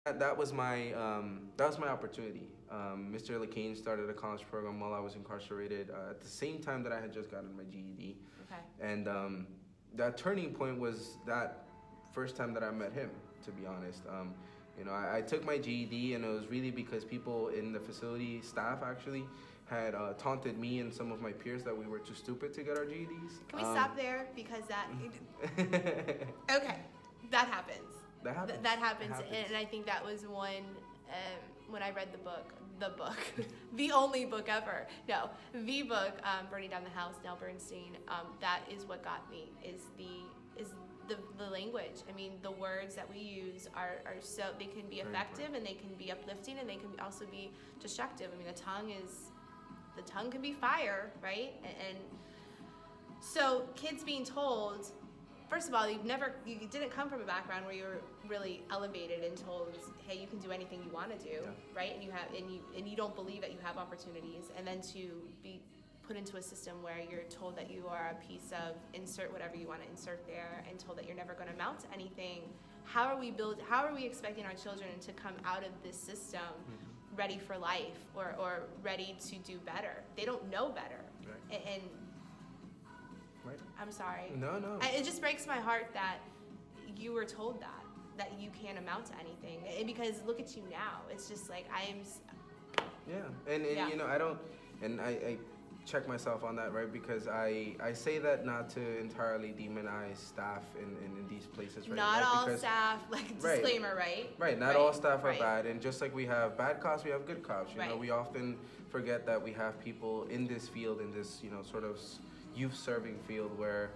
That was my opportunity. Mr. LeCane started a college program while I was incarcerated at the same time that I had just gotten my GED. Okay. And that turning point was that first time that I met him, to be honest. I took my GED, and it was really because people in the facility, staff actually, had taunted me and some of my peers that we were too stupid to get our GEDs. Can we stop there? Because that... Okay, that happens. That happens. That happens. And I think that was one, when I read the book, the only book ever. No, the book, Burning Down the House, Nell Bernstein, that is what got me, is the language. I mean, the words that we use are so, they can be effective and they can be uplifting and they can also be destructive. I mean, the tongue can be fire, right? And so kids being told, first of all, you didn't come from a background where you were really elevated and told, hey, you can do anything you want to do, yeah. Right? And you don't believe that you have opportunities, and then to be put into a system where you're told that you are a piece of insert whatever you want to insert there, and told that you're never going to amount to anything. How are we expecting our children to come out of this system ready for life or ready to do better? They don't know better, right. And right. I'm sorry. No. It just breaks my heart that you were told that you can't amount to anything. And because look at you now. It's just like Yeah, and yeah. I check myself on that, right? Because I say that not to entirely demonize staff in these places, right? Not all staff, like disclaimer, right? Right, not all staff are bad, and just like we have bad cops, we have good cops. You know, we often forget that we have people in this field, in this sort of youth serving field, where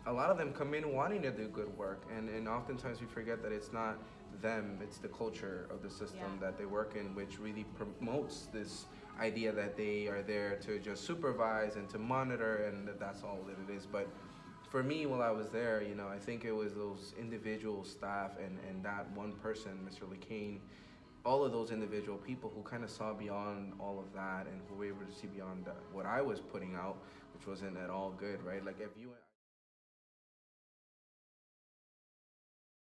a lot of them come in wanting to do good work, and oftentimes we forget that it's not them, it's the culture of the system that they work in, which really promotes this idea that they are there to just supervise and to monitor, and that's all that it is. But for me, while I was there, I think it was those individual staff and that one person, Mr. LeCane, all of those individual people who kind of saw beyond all of that and who were able to see beyond what I was putting out, which wasn't at all good, right? Like if you